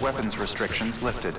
weapons restrictions lifted.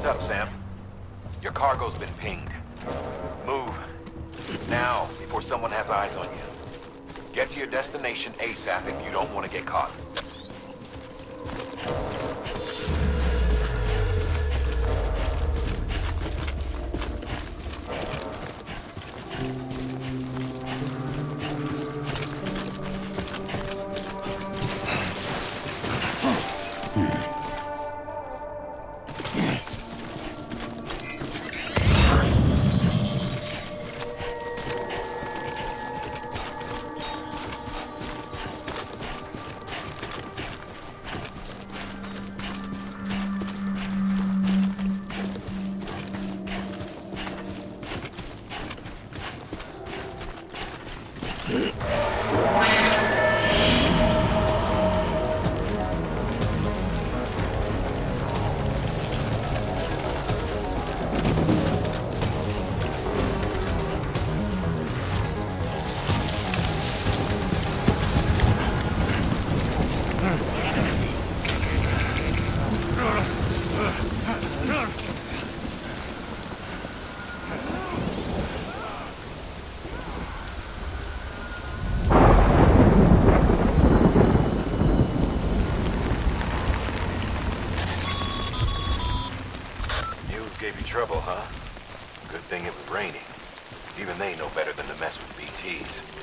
Heads up, Sam. Your cargo's been pinged. Move. Now, before someone has eyes on you. Get to your destination ASAP if you don't want to get caught. Gave you trouble, huh? Good thing it was raining. Even they know better than to mess with BTs.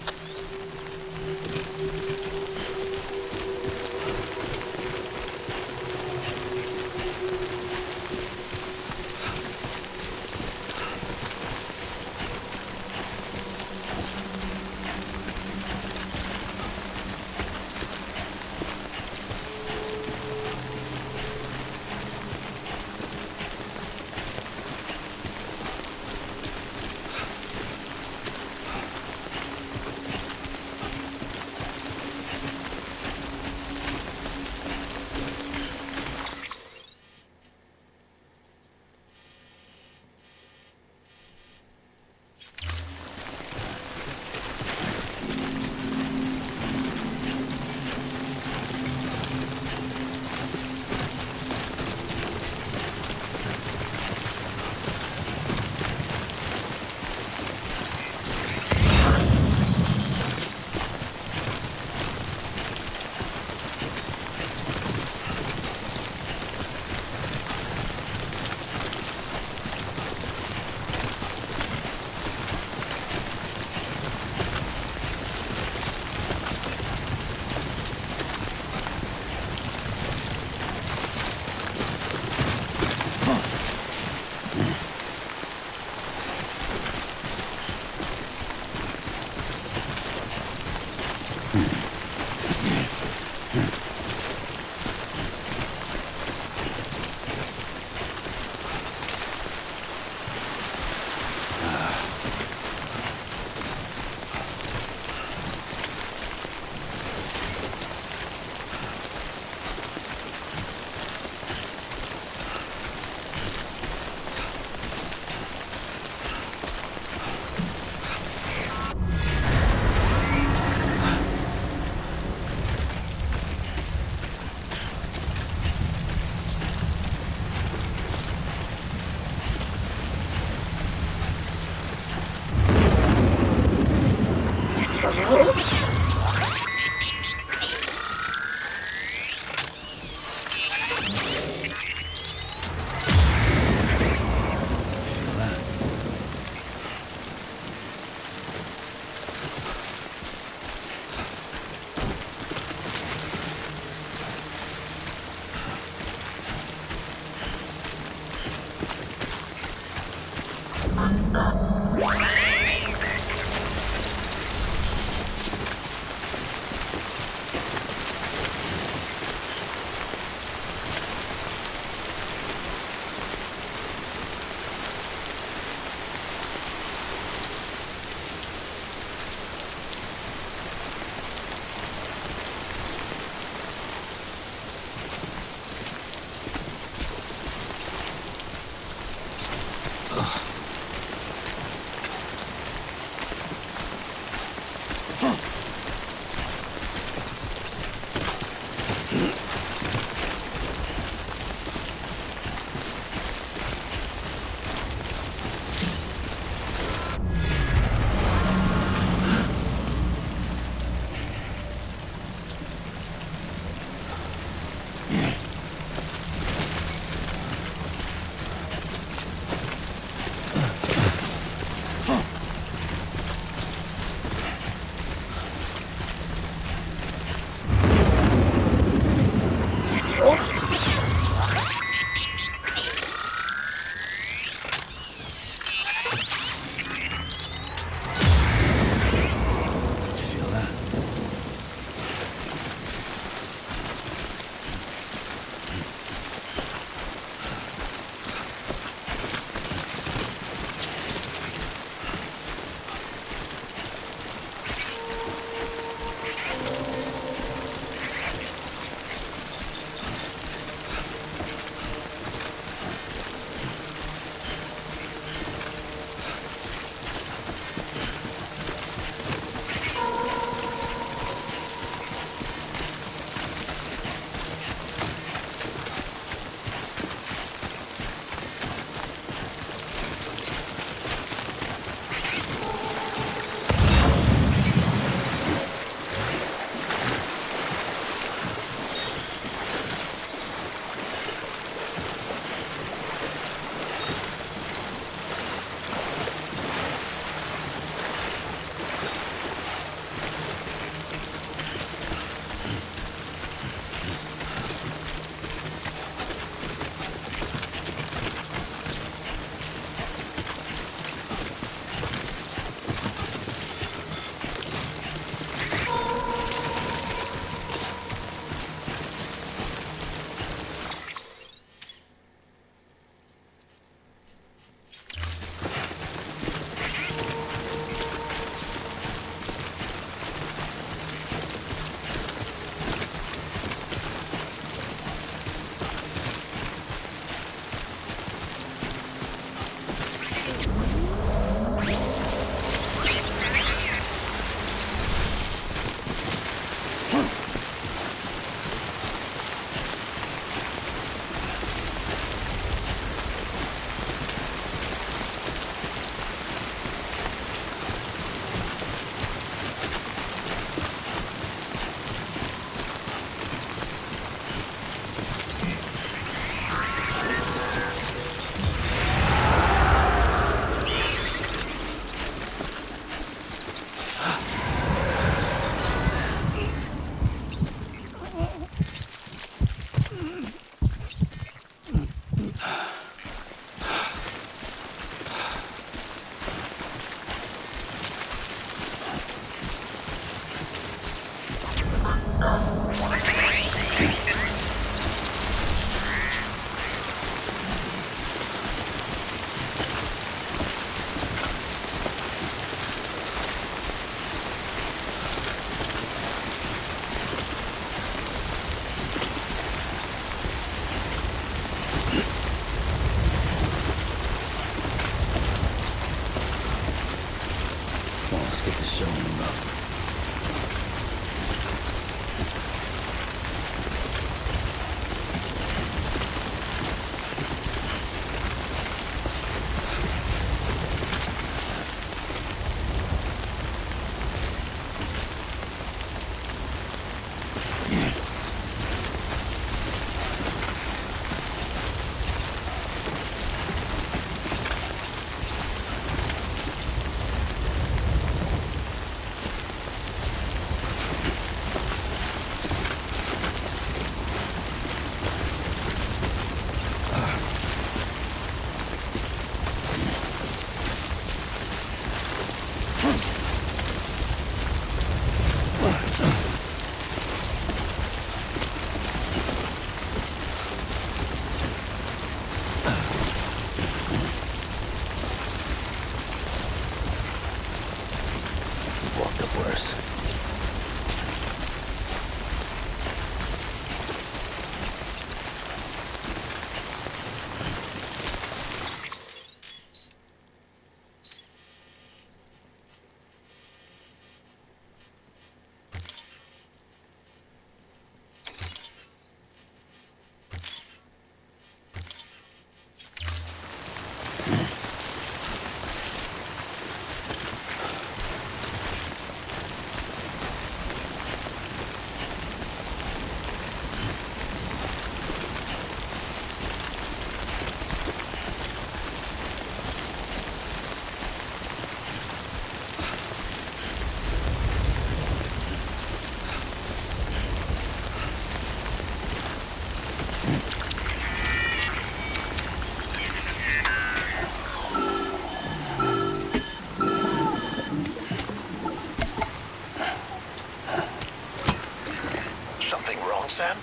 Something wrong, Sam?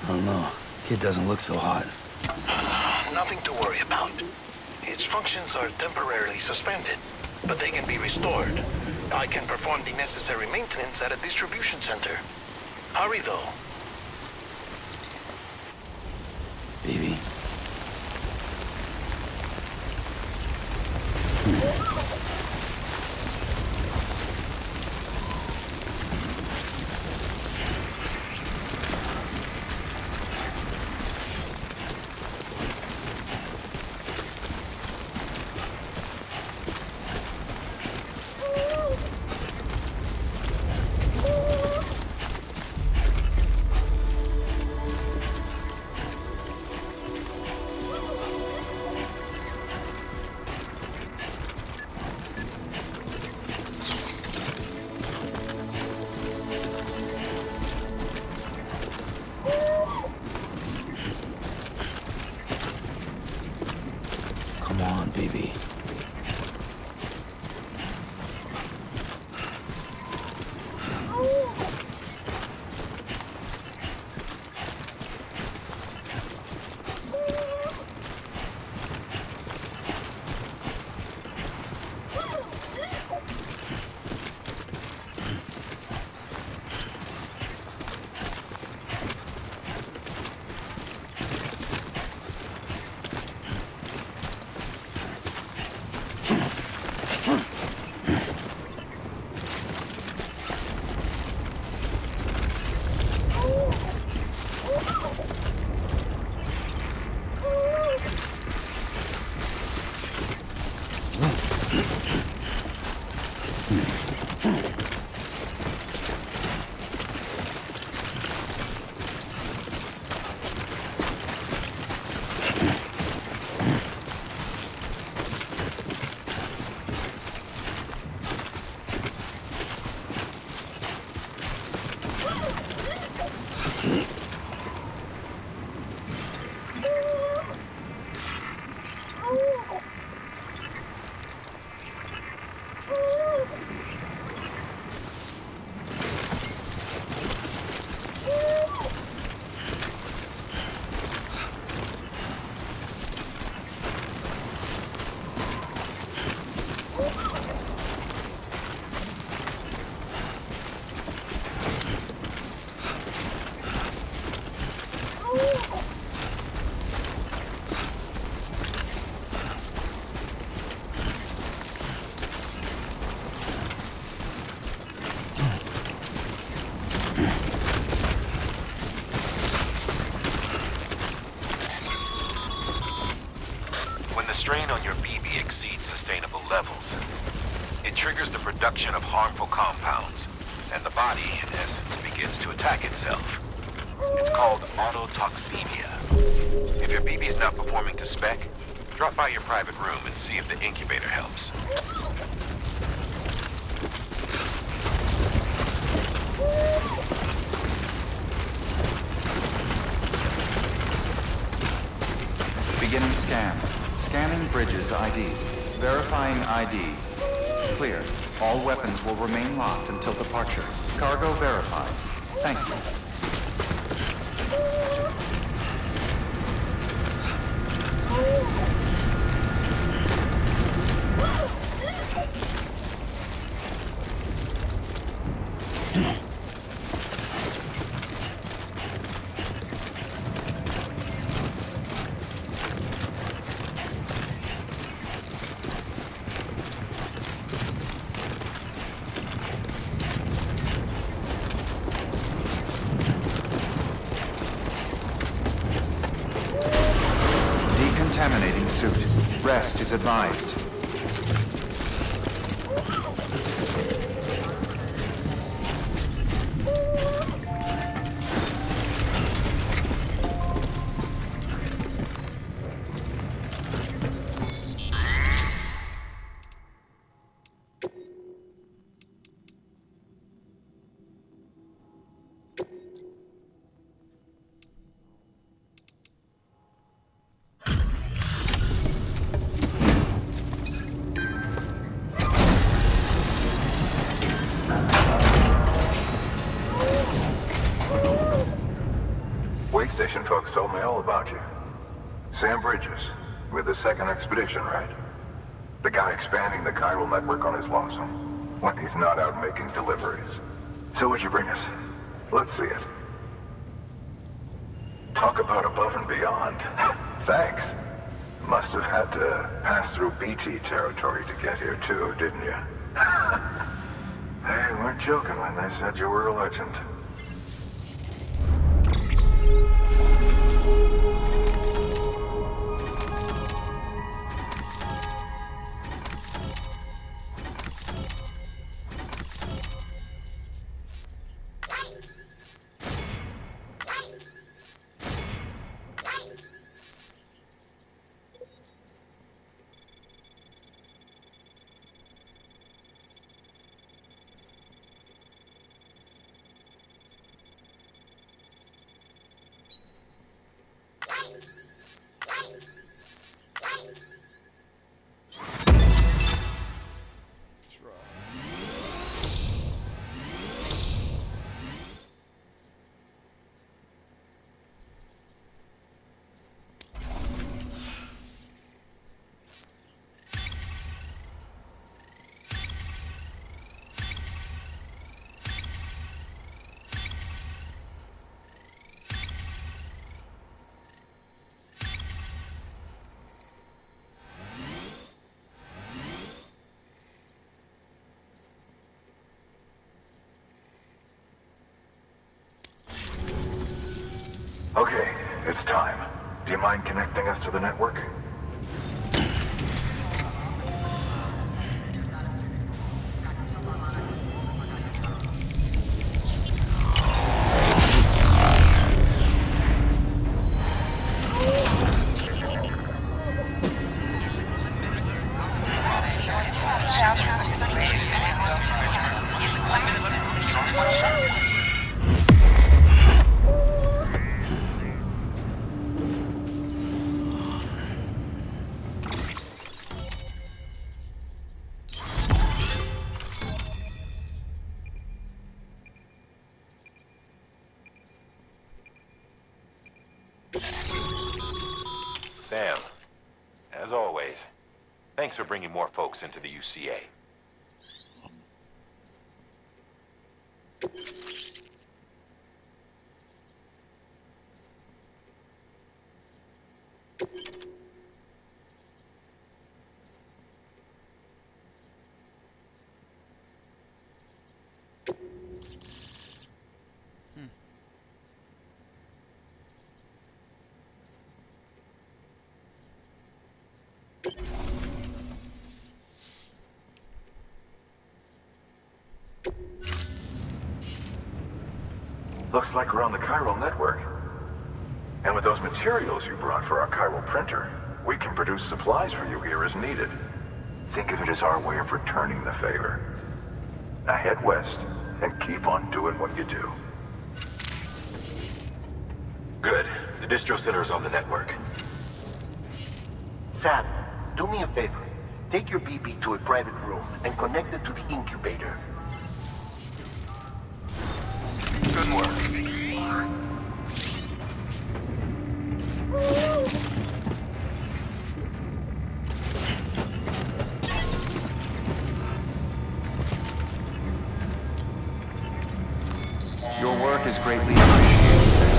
I don't know. Kid doesn't look so hot. Nothing to worry about. Its functions are temporarily suspended, but they can be restored. I can perform the necessary maintenance at a distribution center. Hurry, though. Baby. Come on, baby. When the strain on your BB exceeds sustainable levels, it triggers the production of harmful compounds, and the body, in essence, begins to attack itself. It's called autotoxemia. If your BB's not performing to spec, drop by your private room and see if the incubator helps. Beginning scan. Scanning bridges ID. Verifying ID. Clear. All weapons will remain locked until departure. Cargo verified. Thank you. Decontaminating rest is advised. Wait station folks told me all about you. Sam Bridges, with the second expedition, right? The guy expanding the chiral network on his lonesome, when he's not out making deliveries. So what'd you bring us? Let's see it. Talk about above and beyond. Thanks. Must have had to pass through BT territory to get here too, didn't you? They weren't joking when they said you were a legend. Okay, it's time. Do you mind connecting us to the network? Sam, as always, thanks for bringing more folks into the UCA. Looks like we're on the chiral network. And with those materials you brought for our chiral printer, we can produce supplies for you here as needed. Think of it as our way of returning the favor. Now head west and keep on doing what you do. Good. The distro center is on the network. Sam, do me a favor. Take your BB to a private room and connect it to the incubator. Good work. Your work is greatly appreciated, Sam.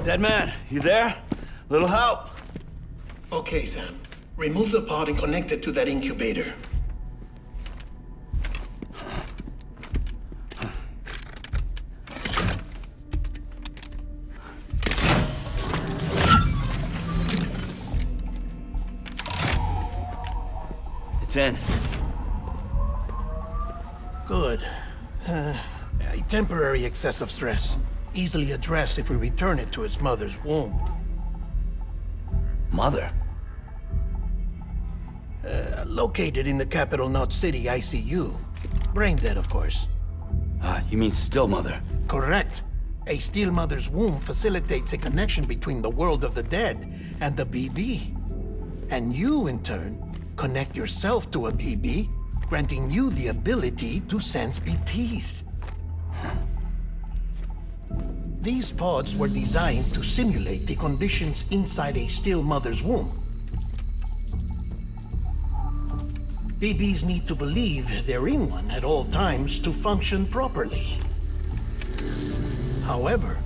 Dead man, you there? Little help? Okay, Sam. Remove the pod and connect it to that incubator. It's in. Good. A temporary excess of stress. Easily addressed if we return it to its mother's womb. Mother? Located in the capital Knot City ICU. Brain dead, of course. You mean still mother? Correct. A still mother's womb facilitates a connection between the world of the dead and the BB. And you, in turn, connect yourself to a BB, granting you the ability to sense BTs. These pods were designed to simulate the conditions inside a still mother's womb. BBs need to believe they're in one at all times to function properly. However,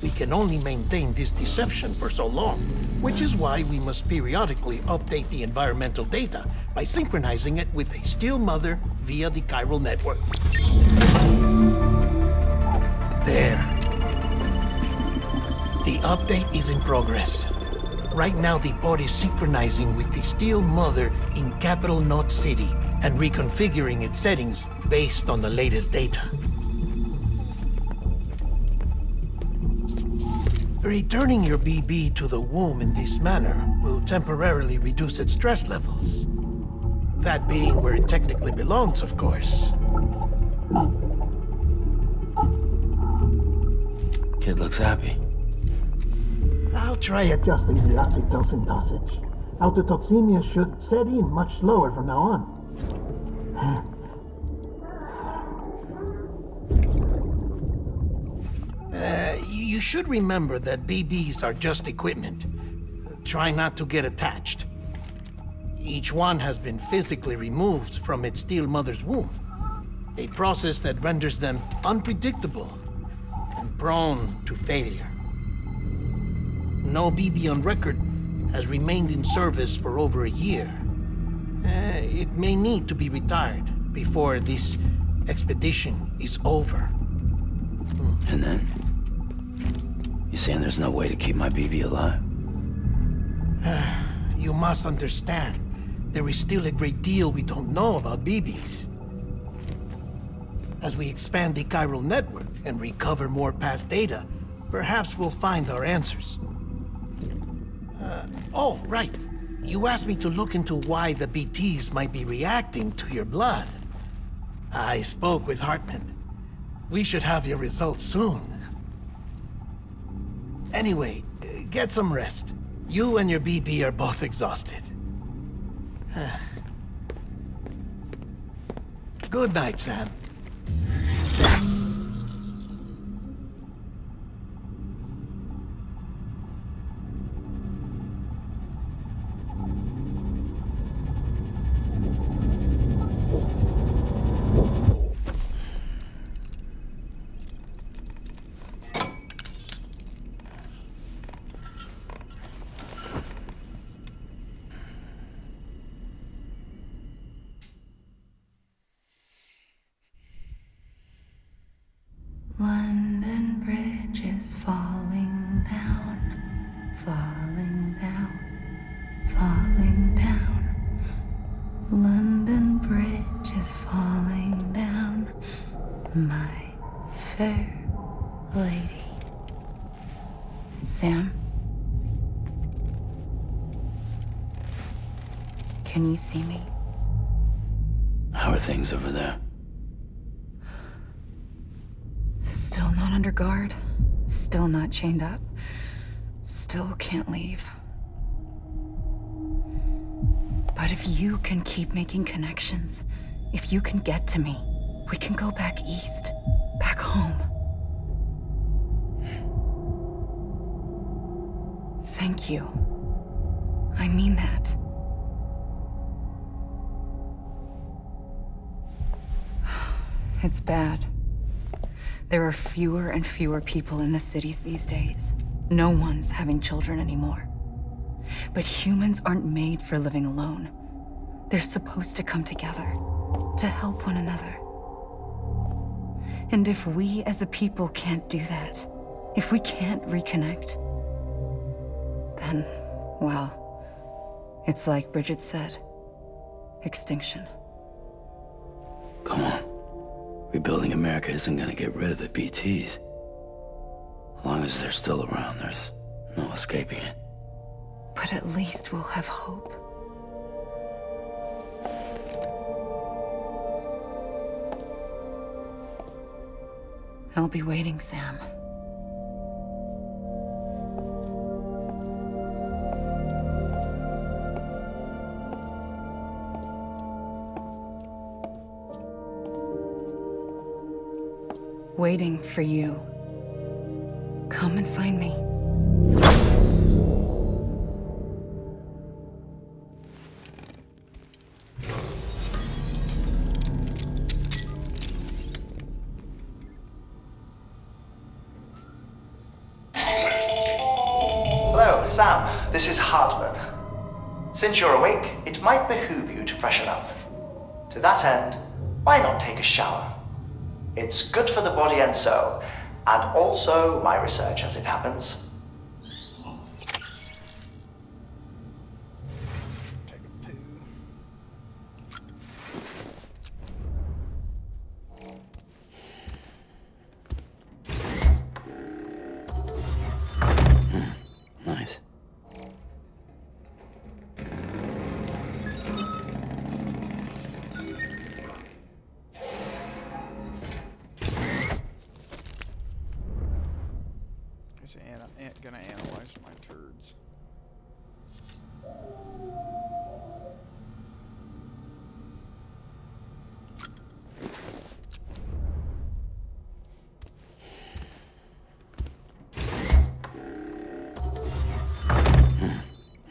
we can only maintain this deception for so long, which is why we must periodically update the environmental data by synchronizing it with a still mother via the chiral network. There. The update is in progress. Right now, the pod is synchronizing with the still mother in capital Knot City and reconfiguring its settings based on the latest data. Returning your BB to the womb in this manner will temporarily reduce its stress levels. That being where it technically belongs, of course. Kid looks happy. I'll try adjusting the oxytocin dosage. Autotoxemia should set in much slower from now on. You should remember that BBs are just equipment. Try not to get attached. Each one has been physically removed from its still mother's womb. A process that renders them unpredictable and prone to failure. No BB on record has remained in service for over a year. It may need to be retired before this expedition is over. And then? You saying there's no way to keep my BB alive? You must understand, there is still a great deal we don't know about BBs. As we expand the chiral network and recover more past data, perhaps we'll find our answers. Oh, right. You asked me to look into why the BTs might be reacting to your blood. I spoke with Hartman. We should have your results soon. Anyway, get some rest. You and your BB are both exhausted. Good night, Sam. London Bridge is falling down, falling down, falling down. London Bridge is falling down, my fair lady. Sam? Can you see me? How are things over there? Still not under guard, still not chained up, still can't leave. But if you can keep making connections, if you can get to me, we can go back east, back home. Thank you. I mean that. It's bad. There are fewer and fewer people in the cities these days. No one's having children anymore. But humans aren't made for living alone. They're supposed to come together, to help one another. And if we as a people can't do that, if we can't reconnect, then, well, it's like Bridget said. extinction. Come on. Rebuilding America isn't gonna get rid of the BTs. As long as they're still around, there's no escaping it. But at least we'll have hope. I'll be waiting, Sam. Waiting for you. Come and find me. Hello, Sam. This is Hartman. Since you're awake, it might behoove you to freshen up. To that end, why not take a shower? It's good for the body and soul, and also my research as it happens. Take a poo. Nice. Gonna analyze my turds.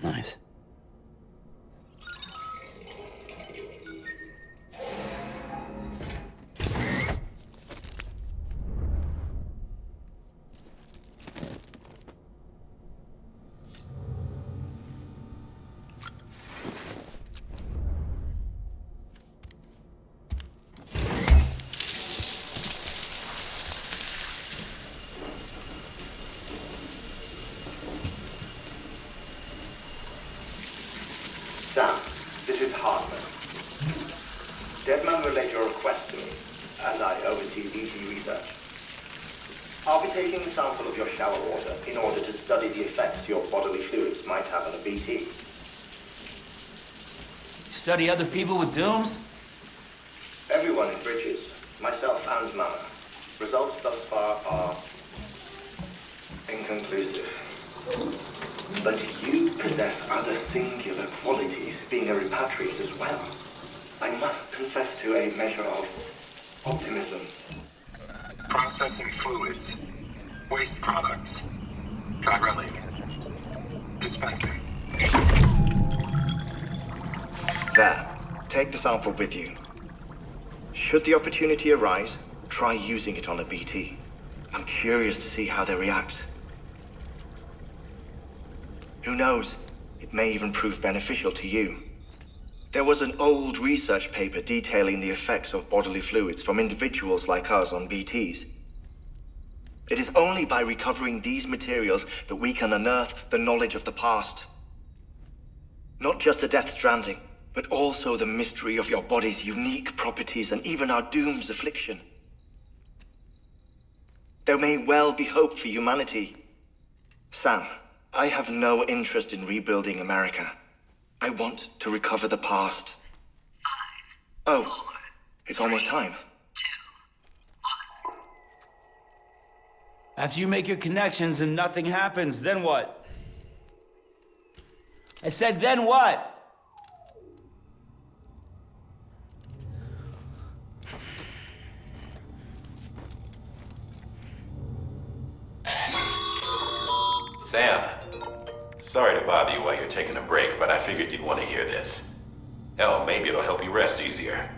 Nice. Sam, this is Hartman. Deadman relayed your request to me, as I oversee BT research. I'll be taking a sample of your shower water in order to study the effects your bodily fluids might have on a BT. Study other people with dooms? Everyone in Bridges, myself and Mama. Results thus far are inconclusive. But you possess other singular qualities, being a repatriate as well. I must confess to a measure of optimism. Processing fluids. Waste products. Dry dispensing. There. Take the sample with you. Should the opportunity arise, try using it on a BT. I'm curious to see how they react. Who knows? It may even prove beneficial to you. There was an old research paper detailing the effects of bodily fluids from individuals like us on BTs. It is only by recovering these materials that we can unearth the knowledge of the past. Not just the Death Stranding, but also the mystery of your body's unique properties and even our doom's affliction. There may well be hope for humanity. Sam, I have no interest in rebuilding America. I want to recover the past. 5, 4, it's almost time. 2, 1. After you make your connections and nothing happens, then what? I said, then what? Sam, sorry to bother you while you're taking a break, but I figured you'd want to hear this. Hell, maybe it'll help you rest easier.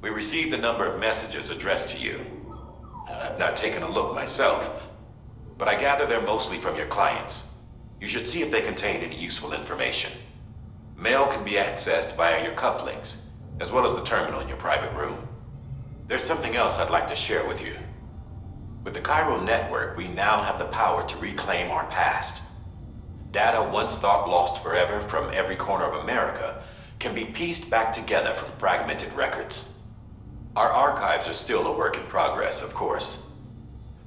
We received a number of messages addressed to you. I've not taken a look myself, but I gather they're mostly from your clients. You should see if they contain any useful information. Mail can be accessed via your cufflinks, as well as the terminal in your private room. There's something else I'd like to share with you. With the Chiral network, we now have the power to reclaim our past. Data once thought lost forever from every corner of America can be pieced back together from fragmented records. Our archives are still a work in progress, of course.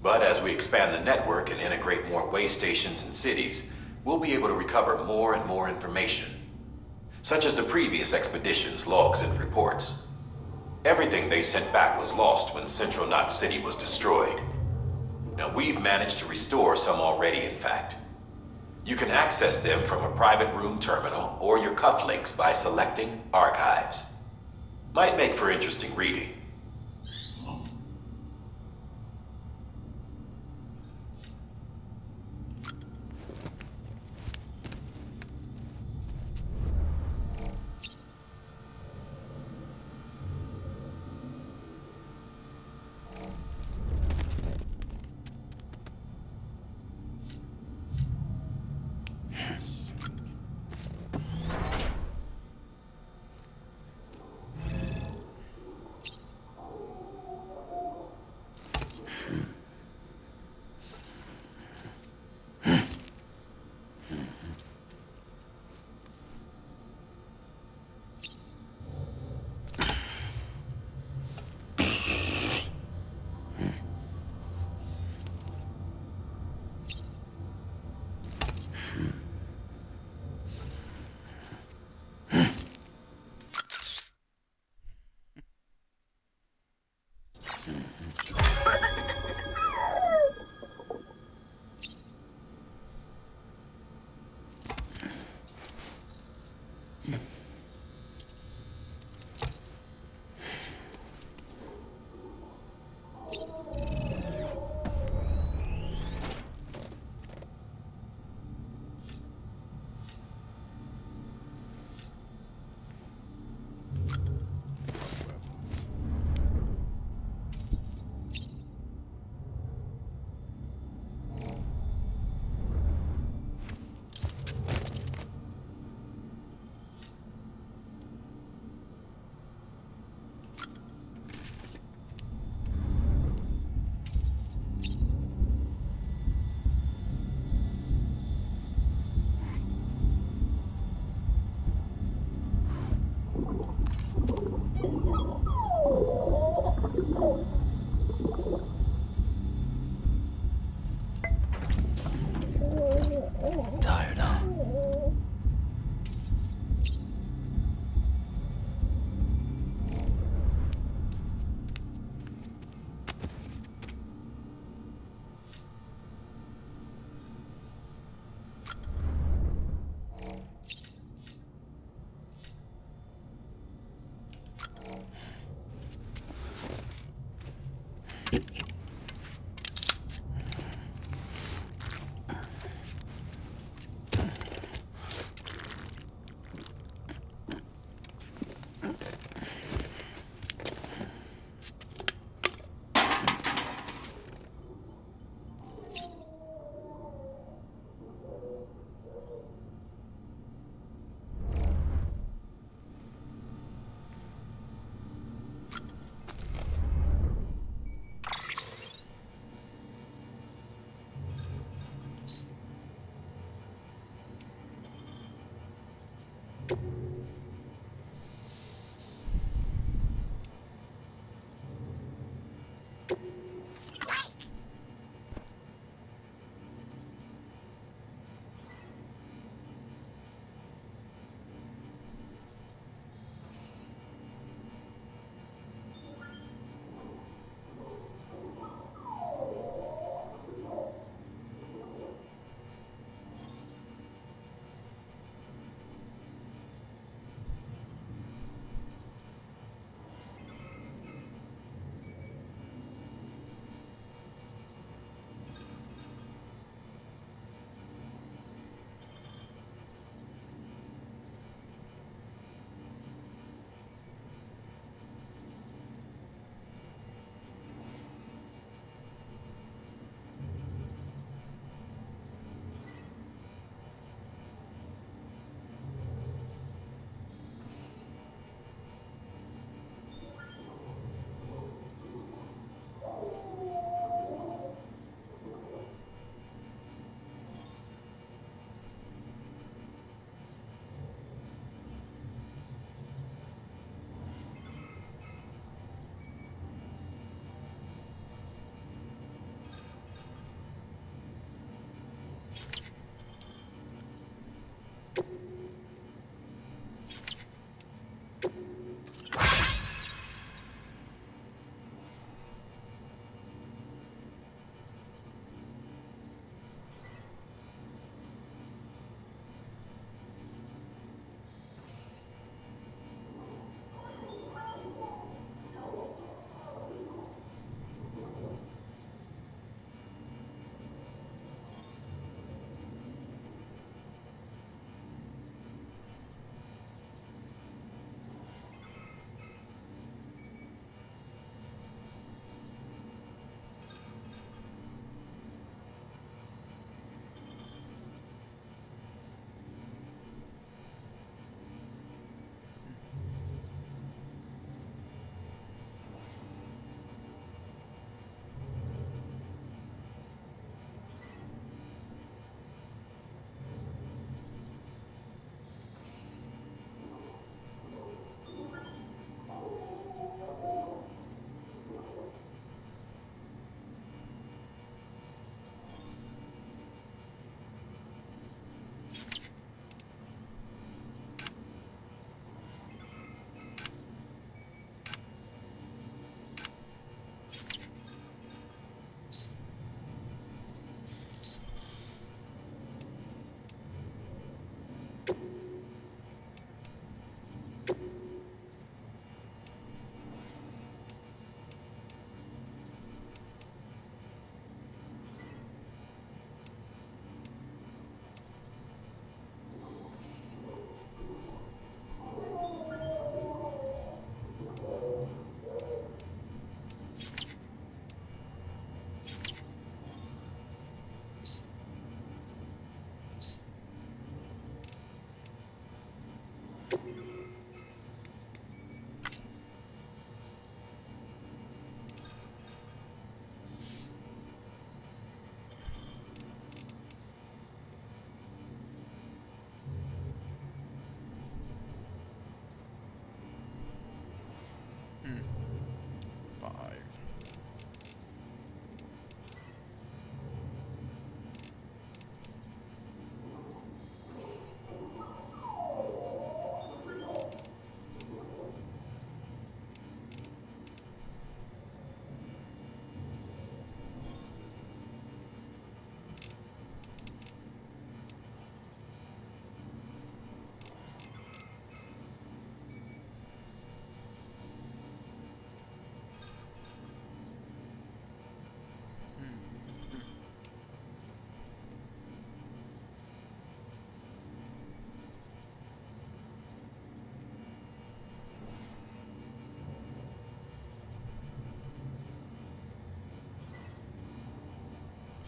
But as we expand the network and integrate more way stations and cities, we'll be able to recover more and more information, such as the previous expedition's logs and reports. Everything they sent back was lost when Central Knot City was destroyed. Now, we've managed to restore some already, in fact. You can access them from a private room terminal or your cufflinks by selecting Archives. Might make for interesting reading.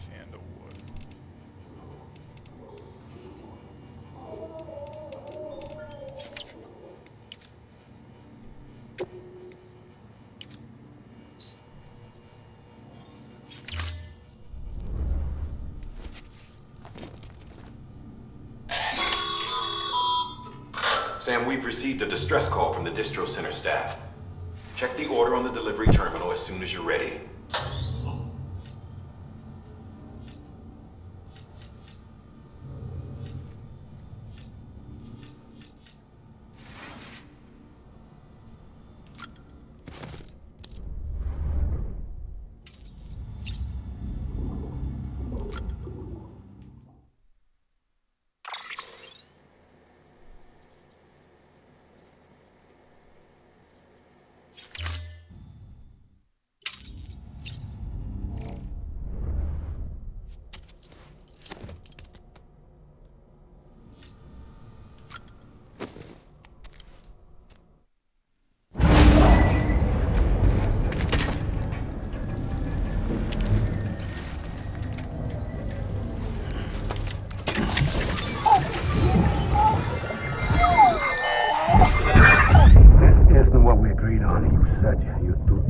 Sandalwood. Sam, we've received a distress call from the distro center staff. Check the order on the delivery terminal as soon as you're ready.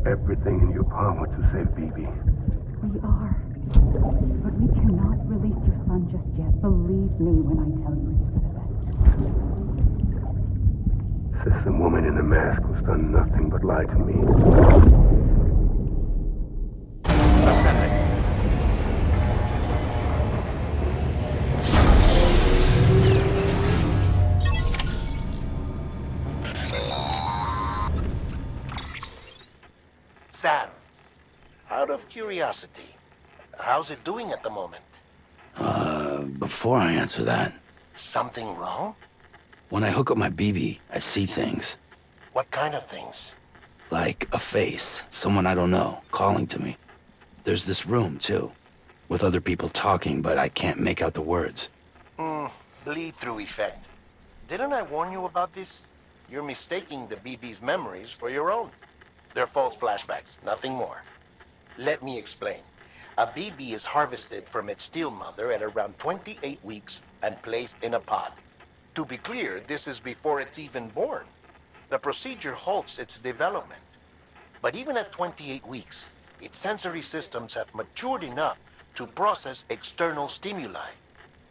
Everything in your power to save BB. We are. But we cannot release your son just yet. Believe me when I tell you it's for the best. Says some woman in a mask who's done nothing but lie to me. Ascending. Sam, out of curiosity, how's it doing at the moment? Before I answer that, Something wrong? when I hook up my BB, I see things. What kind of things? Like a face, someone I don't know, calling to me. There's this room, too, with other people talking, but I can't make out the words. Bleed-through effect. Didn't I warn you about this? You're mistaking the BB's memories for your own. They're false flashbacks, nothing more. Let me explain. A BB is harvested from its steel mother at around 28 weeks and placed in a pod. To be clear, this is before it's even born. The procedure halts its development. But even at 28 weeks, its sensory systems have matured enough to process external stimuli.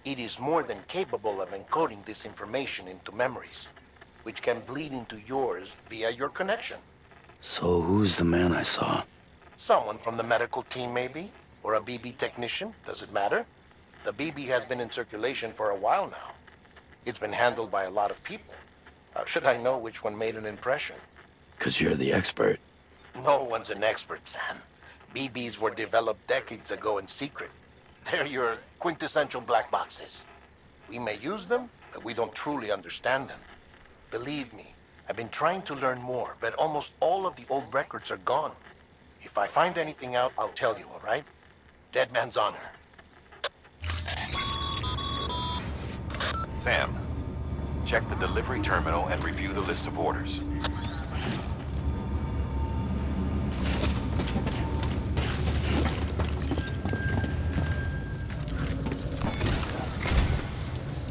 It is more than capable of encoding this information into memories, which can bleed into yours via your connection. So who's the man I saw? Someone from the medical team, maybe? Or a BB technician? Does it matter? The BB has been in circulation for a while now. It's been handled by a lot of people. How should I know which one made an impression? 'Cause you're the expert. No one's an expert, Sam. BBs were developed decades ago in secret. They're your quintessential black boxes. We may use them, but we don't truly understand them. Believe me, I've been trying to learn more, but almost all of the old records are gone. If I find anything out, I'll tell you, all right? Dead man's honor. Sam, check the delivery terminal and review the list of orders.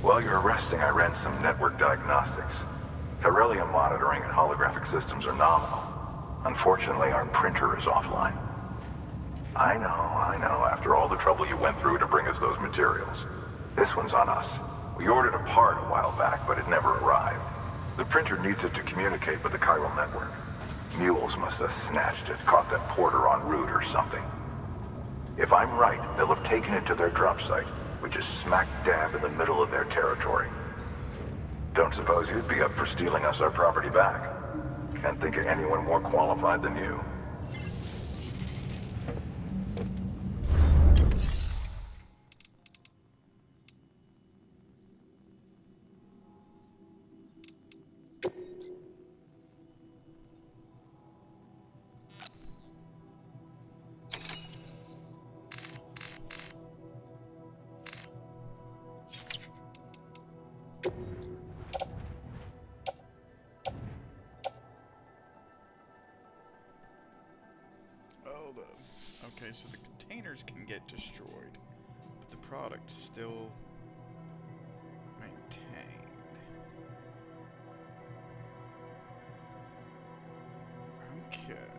While you're resting, I ran some network diagnostics. Beryllium monitoring and holographic systems are nominal. Unfortunately, our printer is offline. I know, after all the trouble you went through to bring us those materials. This one's on us. We ordered a part a while back, but it never arrived. The printer needs it to communicate with the chiral network. Mules must have snatched it, caught that porter en route or something. If I'm right, they'll have taken it to their drop site, which is smack dab in the middle of their territory. Don't suppose you'd be up for stealing us our property back? Can't think of anyone more qualified than you. ores can get destroyed, but the product is still maintained. Okay.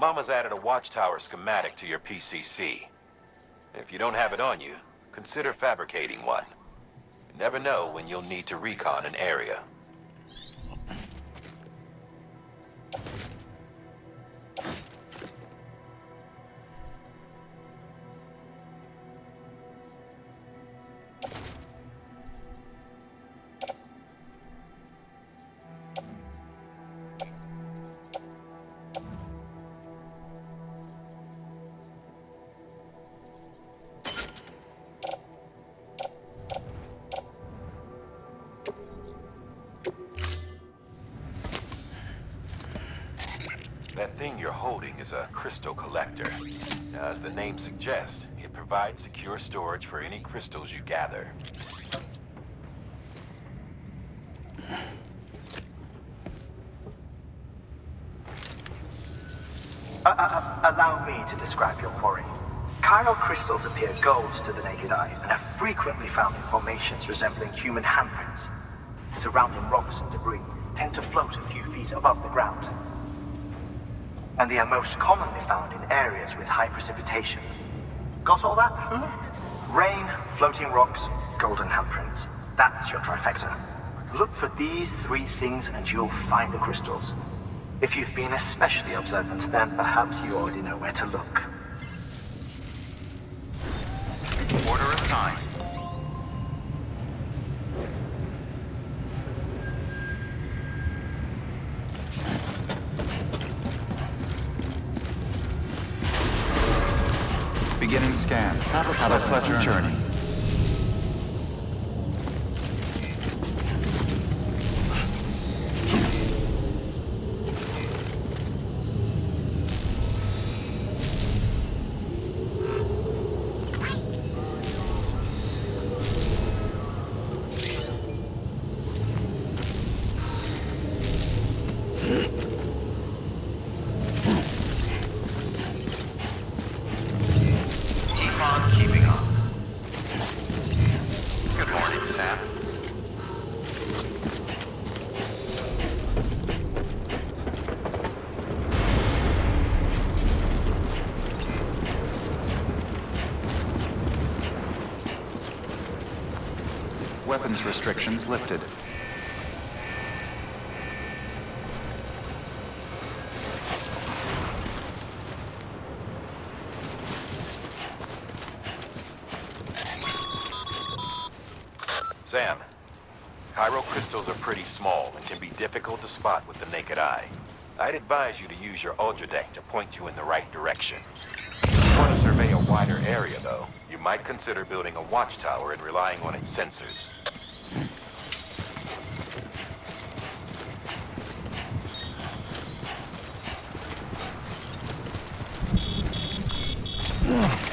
Mama's added a watchtower schematic to your PCC. If you don't have it on you, consider fabricating one. You never know when you'll need to recon an area. That thing you're holding is a crystal collector. Now, as the name suggests, it provides secure storage for any crystals you gather. Allow me to describe your quarry. Chiral crystals appear gold to the naked eye and are frequently found in formations resembling human handprints. Surrounding rocks and debris tend to float a few feet above the ground. And they are most commonly found in areas with high precipitation. Got all that? Rain, floating rocks, golden handprints. That's your trifecta. Look for these three things and you'll find the crystals. If you've been especially observant, then perhaps you already know where to look. Order assigned. Beginning scan. Have a pleasant journey. weapons restrictions lifted. Sam, Chiral crystals are pretty small and can be difficult to spot with the naked eye. I'd advise you to use your Ultra Deck to point you in the right direction. If you want to survey a wider area, though, you might consider building a watchtower and relying on its sensors. Ugh.